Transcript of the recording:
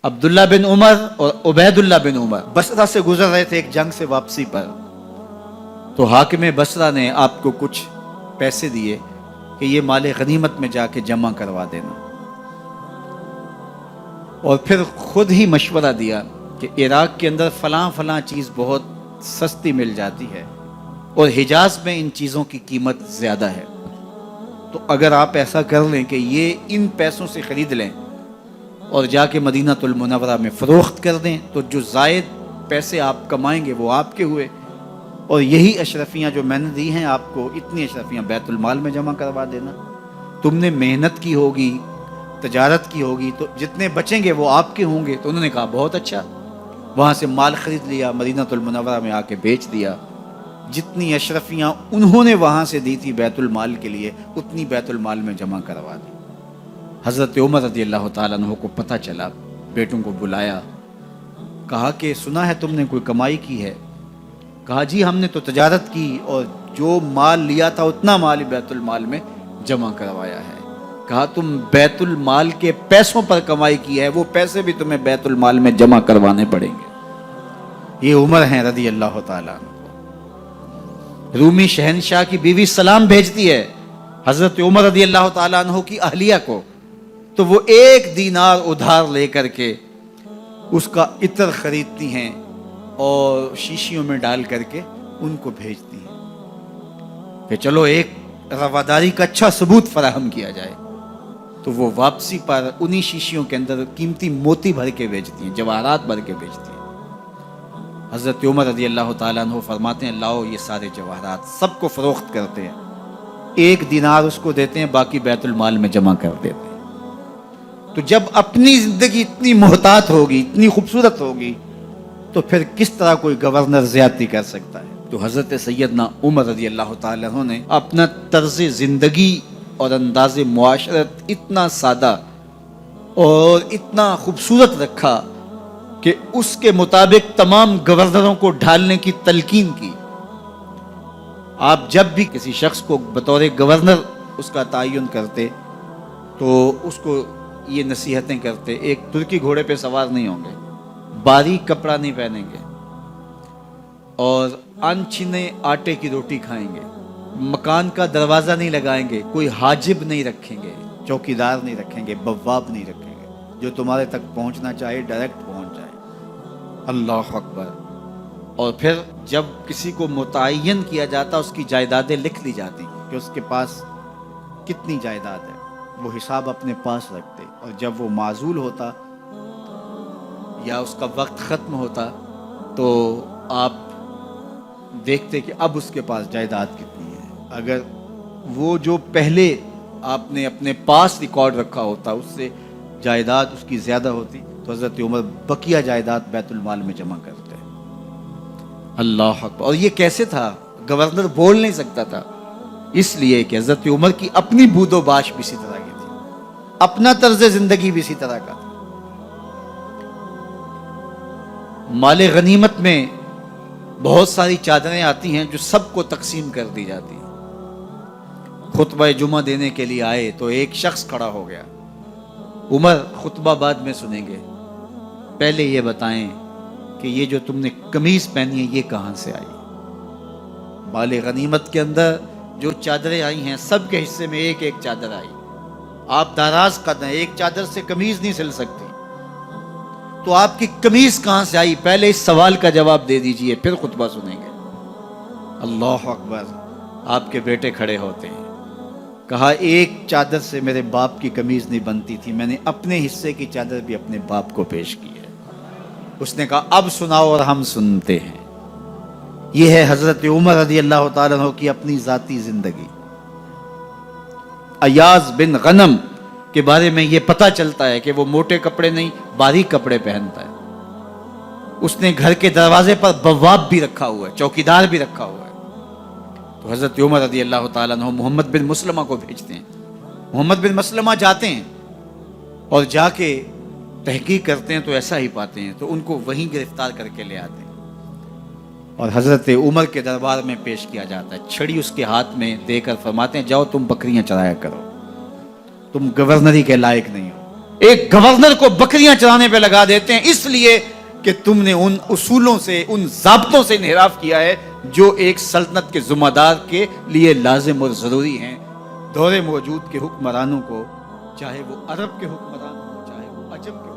عبداللہ بن عمر اور عبید اللہ بن عمر بصرہ سے گزر رہے تھے ایک جنگ سے واپسی پر، تو حاکم بصرہ نے آپ کو کچھ پیسے دیے کہ یہ مال غنیمت میں جا کے جمع کروا دینا، اور پھر خود ہی مشورہ دیا کہ عراق کے اندر فلاں فلاں چیز بہت سستی مل جاتی ہے اور حجاز میں ان چیزوں کی قیمت زیادہ ہے، تو اگر آپ ایسا کر لیں کہ یہ ان پیسوں سے خرید لیں اور جا کے مدینہ المنورہ میں فروخت کر دیں، تو جو زائد پیسے آپ کمائیں گے وہ آپ کے ہوئے، اور یہی اشرفیاں جو میں نے دی ہیں آپ کو، اتنی اشرفیاں بیت المال میں جمع کروا دینا، تم نے محنت کی ہوگی، تجارت کی ہوگی، تو جتنے بچیں گے وہ آپ کے ہوں گے۔ تو انہوں نے کہا بہت اچھا، وہاں سے مال خرید لیا، مدینہ المنورہ میں آ کے بیچ دیا، جتنی اشرفیاں انہوں نے وہاں سے دی تھی بیت المال کے لیے، اتنی بیت المال میں جمع کروا دی۔ حضرت عمر رضی اللہ تعالیٰ عنہ کو پتہ چلا، بیٹوں کو بلایا، کہا کہ سنا ہے تم نے کوئی کمائی کی ہے؟ کہا جی ہم نے تو تجارت کی اور جو مال لیا تھا اتنا مال ہی بیت المال میں جمع کروایا ہے۔ کہا تم بیت المال کے پیسوں پر کمائی کی ہے، وہ پیسے بھی تمہیں بیت المال میں جمع کروانے پڑیں گے۔ یہ عمر ہیں رضی اللہ تعالیٰ عنہ۔ رومی شہنشاہ کی بیوی سلام بھیجتی ہے حضرت عمر رضی اللہ تعالیٰ عنہ کی اہلیہ کو، تو وہ 1 دینار ادھار لے کر کے اس کا عطر خریدتی ہیں اور شیشیوں میں ڈال کر کے ان کو بھیجتی ہیں کہ چلو ایک رواداری کا اچھا ثبوت فراہم کیا جائے۔ تو وہ واپسی پر انہی شیشیوں کے اندر قیمتی موتی بھر کے بیچتی ہیں، جواہرات بھر کے بیچتی ہیں۔ حضرت عمر رضی اللہ تعالیٰ عنہ فرماتے ہیں لاؤ یہ سارے جواہرات، سب کو فروخت کرتے ہیں، 1 دینار اس کو دیتے ہیں، باقی بیت المال میں جمع کر دیتے ہیں۔ تو جب اپنی زندگی اتنی محتاط ہوگی، اتنی خوبصورت ہوگی، تو پھر کس طرح کوئی گورنر زیادتی کر سکتا ہے؟ تو حضرت سیدنا عمر رضی اللہ تعالیٰ عنہ نے اپنا طرز زندگی اور انداز معاشرت اتنا سادہ اور اتنا خوبصورت رکھا کہ اس کے مطابق تمام گورنروں کو ڈھالنے کی تلقین کی۔ آپ جب بھی کسی شخص کو بطور گورنر اس کا تعین کرتے تو اس کو یہ نصیحتیں کرتے، ایک ترکی گھوڑے پہ سوار نہیں ہوں گے، باریک کپڑا نہیں پہنیں گے، اور انچھنے آٹے کی روٹی کھائیں گے، مکان کا دروازہ نہیں لگائیں گے، کوئی حاجب نہیں رکھیں گے، چوکیدار نہیں رکھیں گے، بواب نہیں رکھیں گے، جو تمہارے تک پہنچنا چاہے ڈائریکٹ پہنچ جائے۔ اللہ اکبر۔ اور پھر جب کسی کو متعین کیا جاتا اس کی جائیدادیں لکھ لی جاتی کہ اس کے پاس کتنی جائیداد ہے، وہ حساب اپنے پاس رکھتے، اور جب وہ معزول ہوتا یا اس کا وقت ختم ہوتا تو آپ دیکھتے کہ اب اس کے پاس جائیداد کتنی ہے۔ اگر وہ جو پہلے آپ نے اپنے پاس ریکارڈ رکھا ہوتا اس سے جائیداد اس کی زیادہ ہوتی تو حضرت عمر بقیہ جائیداد بیت المال میں جمع کرتے۔ اللہ اکبر۔ اور یہ کیسے تھا؟ گورنر بول نہیں سکتا تھا، اس لیے کہ حضرت عمر کی اپنی بود و باش بھی اسی طرح کی تھی، اپنا طرز زندگی بھی اسی طرح کا تھا۔ مال غنیمت میں بہت ساری چادریں آتی ہیں جو سب کو تقسیم کر دی جاتی ہیں۔ خطبہ جمعہ دینے کے لیے آئے تو ایک شخص کھڑا ہو گیا، عمر خطبہ بعد میں سنیں گے، پہلے یہ بتائیں کہ یہ جو تم نے قمیض پہنی ہے یہ کہاں سے آئی؟ مال غنیمت کے اندر جو چادریں آئی ہیں سب کے حصے میں ایک ایک چادر آئی، آپ داراز قد ہیں، ایک چادر سے قمیض نہیں سل سکتی، تو آپ کی قمیض کہاں سے آئی؟ پہلے اس سوال کا جواب دے دیجئے، پھر خطبہ سنیں گے۔ اللہ اکبر۔ آپ کے بیٹے کھڑے ہوتے ہیں، کہا ایک چادر سے میرے باپ کی قمیض نہیں بنتی تھی، میں نے اپنے حصے کی چادر بھی اپنے باپ کو پیش کی ہے۔ اس نے کہا اب سناؤ، اور ہم سنتے ہیں۔ یہ ہے حضرت عمر رضی اللہ تعالیٰ عنہ کی اپنی ذاتی زندگی۔ ایاز بن غنم کے بارے میں یہ پتہ چلتا ہے کہ وہ موٹے کپڑے نہیں باریک کپڑے پہنتا ہے۔ اس نے گھر کے دروازے پر بواب بھی رکھا ہوا ہے، چوکیدار بھی رکھا ہوا ہے۔ تو حضرت عمر رضی اللہ تعالیٰ عنہ محمد بن مسلمہ کو بھیجتے ہیں، محمد بن مسلمہ جاتے ہیں اور جا کے تحقیق کرتے ہیں تو ایسا ہی پاتے ہیں، تو ان کو وہیں گرفتار کر کے لے آتے ہیں۔ اور حضرت عمر کے دربار میں پیش کیا جاتا ہے، چھڑی اس کے ہاتھ میں دے کر فرماتے ہیں جاؤ تم بکریاں چرایا کرو، تم گورنری کے لائق نہیں ہو۔ ایک گورنر کو بکریاں چرانے پہ لگا دیتے ہیں اس لیے کہ تم نے ان اصولوں سے، ان ضابطوں سے انحراف کیا ہے جو ایک سلطنت کے ذمہ دار کے لیے لازم اور ضروری ہیں۔ دور موجود کے حکمرانوں کو، چاہے وہ عرب کے حکمران ہوں، چاہے وہ عجم کے